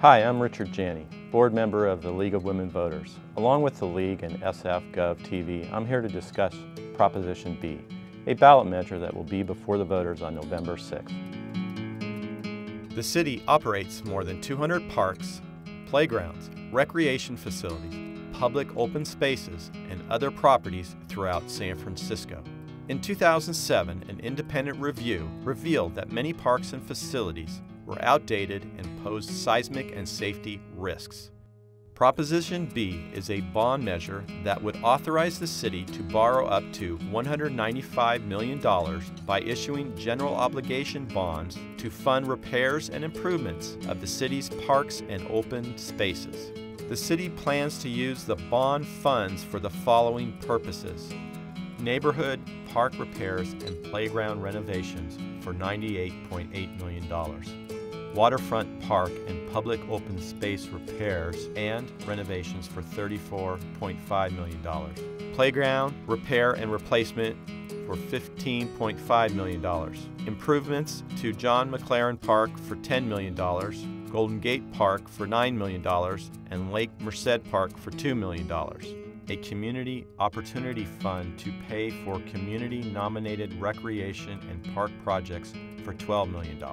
Hi, I'm Richard Janney, board member of the League of Women Voters. Along with the League and SF Gov TV, I'm here to discuss Proposition B, a ballot measure that will be before the voters on November 6th. The city operates more than 200 parks, playgrounds, recreation facilities, public open spaces, and other properties throughout San Francisco. In 2007, an independent review revealed that many parks and facilities were outdated and posed seismic and safety risks. Proposition B is a bond measure that would authorize the city to borrow up to $195 million by issuing general obligation bonds to fund repairs and improvements of the city's parks and open spaces. The city plans to use the bond funds for the following purposes: neighborhood park repairs and playground renovations for $98.8 million. Waterfront park and public open space repairs and renovations for $34.5 million. Playground repair and replacement for $15.5 million. Improvements to John McLaren Park for $10 million. Golden Gate Park for $9 million. And Lake Merced Park for $2 million. A Community Opportunity Fund to pay for community-nominated recreation and park projects for $12 million.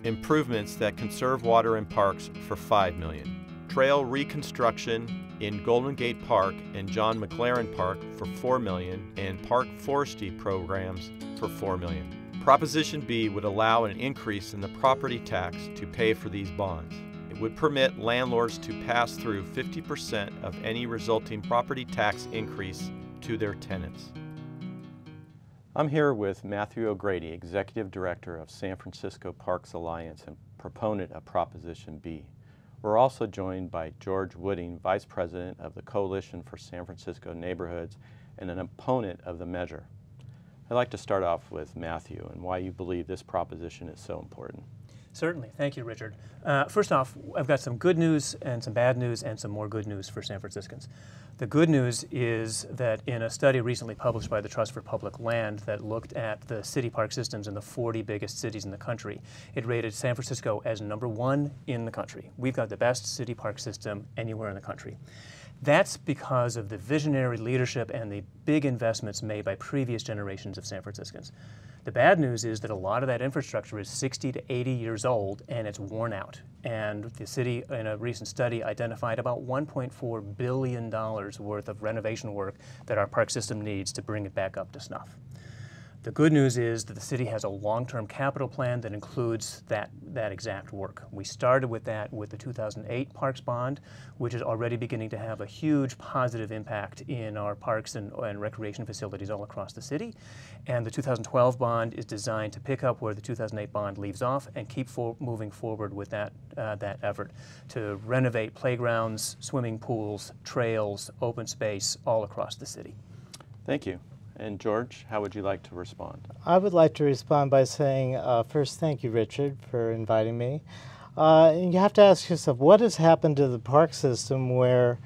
Improvements that conserve water in parks for $5 million. Trail reconstruction in Golden Gate Park and John McLaren Park for $4 million, and park forestry programs for $4 million. Proposition B would allow an increase in the property tax to pay for these bonds. It would permit landlords to pass through 50% of any resulting property tax increase to their tenants. I'm here with Matthew O'Grady, Executive Director of San Francisco Parks Alliance and proponent of Proposition B. We're also joined by George Wooding, Vice President of the Coalition for San Francisco Neighborhoods and an opponent of the measure. I'd like to start off with Matthew and why you believe this proposition is so important. Certainly. Thank you, Richard. First off, I've got some good news and some bad news and some more good news for San Franciscans. The good news is that in a study recently published by the Trust for Public Land that looked at the city park systems in the 40 biggest cities in the country, it rated San Francisco as #1 in the country. We've got the best city park system anywhere in the country. That's because of the visionary leadership and the big investments made by previous generations of San Franciscans. The bad news is that a lot of that infrastructure is 60 to 80 years old and it's worn out. And the city, in a recent study, identified about $1.4 billion worth of renovation work that our park system needs to bring it back up to snuff. The good news is that the city has a long-term capital plan that includes that exact work. We started with that with the 2008 Parks Bond, which is already beginning to have a huge positive impact in our parks and recreation facilities all across the city. And the 2012 bond is designed to pick up where the 2008 bond leaves off and keep moving forward with that effort to renovate playgrounds, swimming pools, trails, open space all across the city. Thank you. And George, how would you like to respond? I would like to respond by saying, first, thank you, Richard, for inviting me. And you have to ask yourself, what has happened to the park system where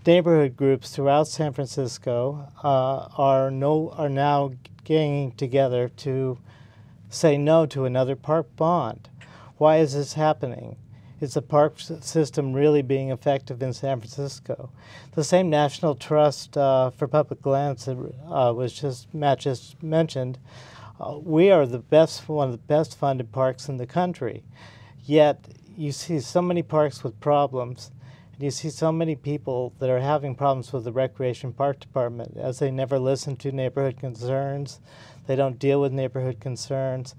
neighborhood groups throughout San Francisco are now ganging together to say no to another park bond? Why is this happening? Is the park system really being effective in San Francisco? The same National Trust for Public Lands that Matt just mentioned, we are one of the best funded parks in the country. Yet you see so many parks with problems, and you see so many people that are having problems with the Recreation Park Department as they never listen to neighborhood concerns, they don't deal with neighborhood concerns.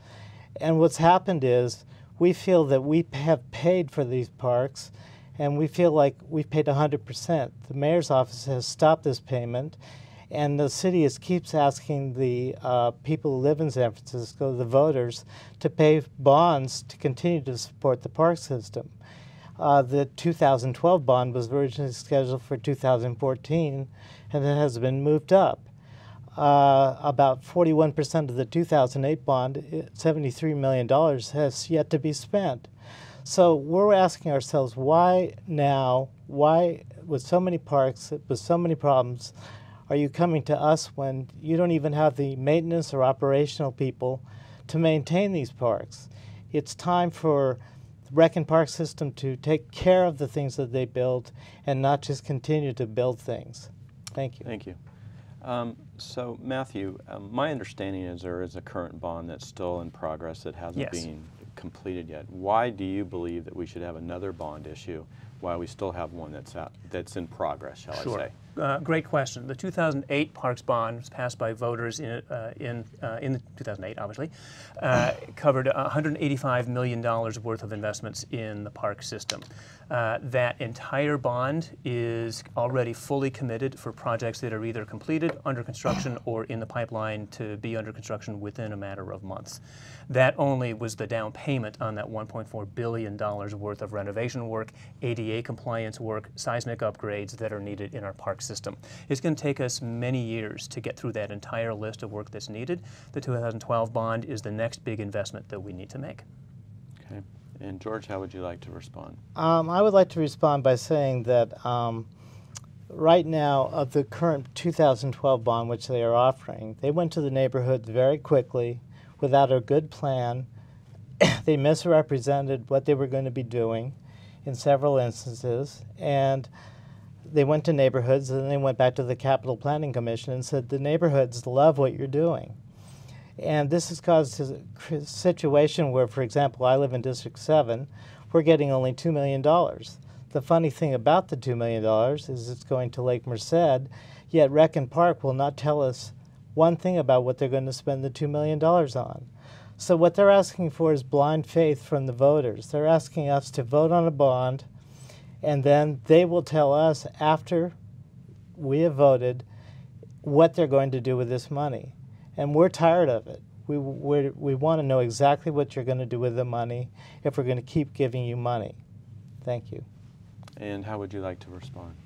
And what's happened is, we feel that we have paid for these parks, and we feel like we've paid 100%. The mayor's office has stopped this payment, and the city keeps asking the people who live in San Francisco, the voters, to pay bonds to continue to support the park system. The 2012 bond was originally scheduled for 2014, and it has been moved up. About 41% of the 2008 bond, $73 million, has yet to be spent. So we're asking ourselves, why now? Why, with so many parks, with so many problems, are you coming to us when you don't even have the maintenance or operational people to maintain these parks? It's time for Rec and Park system to take care of the things that they build and not just continue to build things. Thank you. Thank you. So Matthew, my understanding is there is a current bond that's still in progress that hasn't Yes. been completed yet. Why do you believe that we should have another bond issue while we still have one that's in progress, shall I say? Great question. The 2008 Parks Bond was passed by voters in 2008, obviously, covered $185 million worth of investments in the park system. That entire bond is already fully committed for projects that are either completed, under construction, or in the pipeline to be under construction within a matter of months. That only was the down payment on that $1.4 billion worth of renovation work, ADA compliance work, seismic upgrades that are needed in our park system. It's going to take us many years to get through that entire list of work that's needed. The 2012 bond is the next big investment that we need to make. Okay. And George, how would you like to respond? I would like to respond by saying that right now, of the current 2012 bond which they are offering, they went to the neighborhoods very quickly without a good plan. They misrepresented what they were going to be doing in several instances, and they went to neighborhoods and then they went back to the Capital Planning Commission and said the neighborhoods love what you're doing. And this has caused a situation where, for example, I live in District 7, we're getting only $2 million. The funny thing about the $2 million is it's going to Lake Merced, yet Rec and Park will not tell us one thing about what they're going to spend the $2 million on. So what they're asking for is blind faith from the voters. They're asking us to vote on a bond, and then they will tell us after we have voted what they're going to do with this money. And we're tired of it. We want to know exactly what you're going to do with the money if we're going to keep giving you money. Thank you. And how would you like to respond?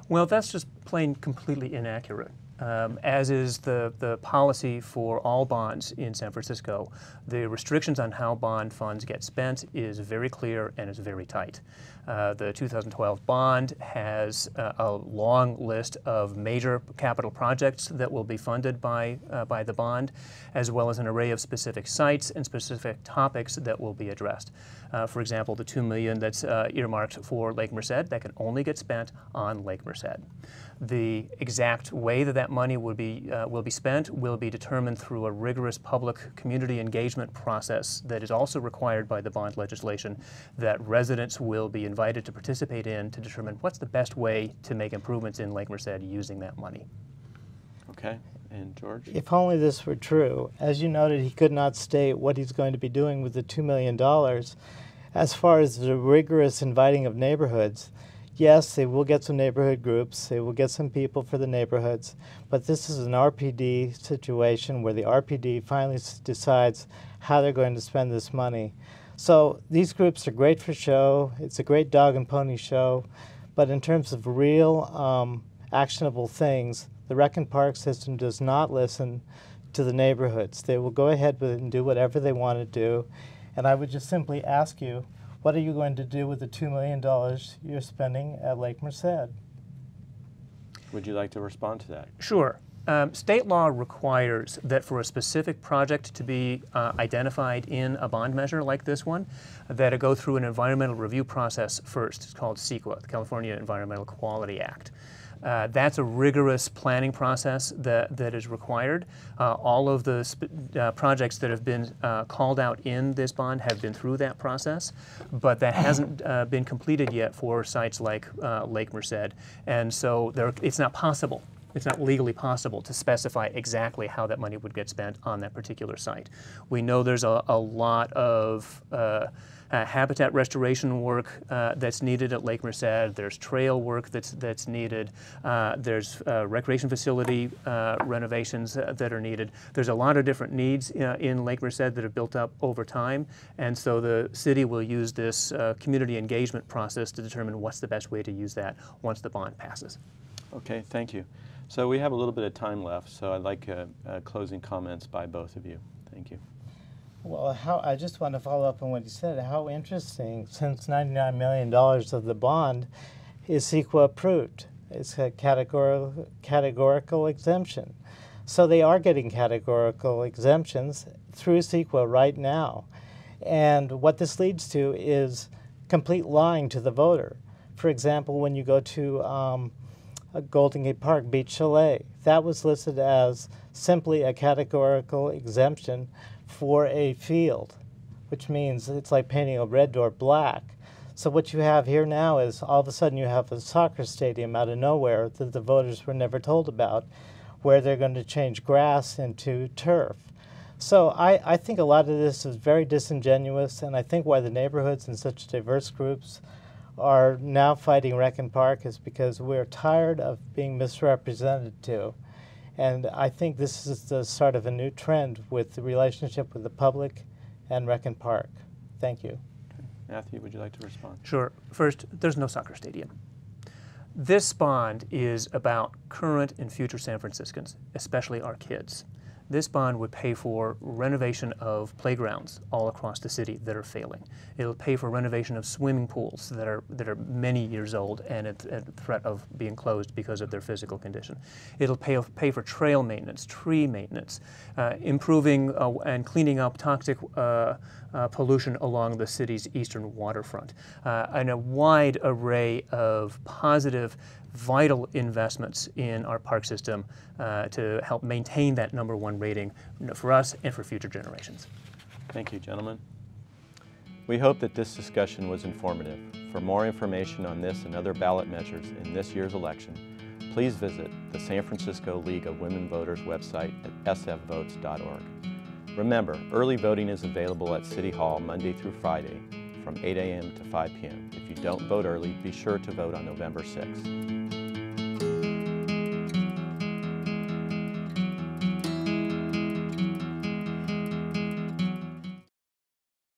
Well, that's just plain completely inaccurate. As is the policy for all bonds in San Francisco. The restrictions on how bond funds get spent is very clear and is very tight. The 2012 bond has a long list of major capital projects that will be funded by the bond, as well as an array of specific sites and specific topics that will be addressed. For example, the $2 million that's earmarked for Lake Merced, that can only get spent on Lake Merced. The exact way that money will be spent will be determined through a rigorous public community engagement process that is also required by the bond legislation that residents will be invited to participate in to determine what's the best way to make improvements in Lake Merced using that money. Okay. And George? If only this were true. As you noted, he could not state what he's going to be doing with the $2 million. As far as the rigorous inviting of neighborhoods, yes, they will get some neighborhood groups, they will get some people for the neighborhoods, but this is an RPD situation where the RPD finally decides how they're going to spend this money. So these groups are great for show, it's a great dog and pony show, but in terms of real actionable things, the Rec and Park system does not listen to the neighborhoods. They will go ahead with it and do whatever they want to do, and I would just simply ask you, what are you going to do with the $2 million you're spending at Lake Merced? Would you like to respond to that? Sure. State law requires that for a specific project to be identified in a bond measure like this one, that it go through an environmental review process first. It's called CEQA, the California Environmental Quality Act. That's a rigorous planning process that is required. All of the projects that have been called out in this bond have been through that process, but that hasn't been completed yet for sites like Lake Merced. And so it's not possible. It's not legally possible to specify exactly how that money would get spent on that particular site. We know there's a lot of habitat restoration work that's needed at Lake Merced. There's trail work that's needed. There's recreation facility renovations that are needed. There's a lot of different needs in Lake Merced that have built up over time, and so the city will use this community engagement process to determine what's the best way to use that once the bond passes. Okay, thank you. So we have a little bit of time left, so I'd like closing comments by both of you. Thank you. Well, I just want to follow up on what you said. How interesting, since $99 million of the bond is CEQA approved. It's a categorical exemption. So they are getting categorical exemptions through CEQA right now. And what this leads to is complete lying to the voter. For example, when you go to Golden Gate Park Beach Chalet, that was listed as simply a categorical exemption for a field, which means it's like painting a red door black. So what you have here now is all of a sudden you have a soccer stadium out of nowhere that the voters were never told about, where they're going to change grass into turf. So I think a lot of this is very disingenuous, and I think why the neighborhoods and such diverse groups are now fighting Rec and Park is because we're tired of being misrepresented too. And I think this is the start of a new trend with the relationship with the public and Rec and Park. Thank you. Matthew, would you like to respond? Sure. First, there's no soccer stadium. This bond is about current and future San Franciscans, especially our kids. This bond would pay for renovation of playgrounds all across the city that are failing. It'll pay for renovation of swimming pools that are many years old and at threat of being closed because of their physical condition. It'll pay for trail maintenance, tree maintenance, improving and cleaning up toxic pollution along the city's eastern waterfront, and a wide array of positive, vital investments in our park system to help maintain that #1 rating for us and for future generations. Thank you, gentlemen. We hope that this discussion was informative. For more information on this and other ballot measures in this year's election, please visit the San Francisco League of Women Voters website at sfvotes.org. Remember, early voting is available at City Hall Monday through Friday from 8 a.m. to 5 p.m. If you don't vote early, be sure to vote on November 6th.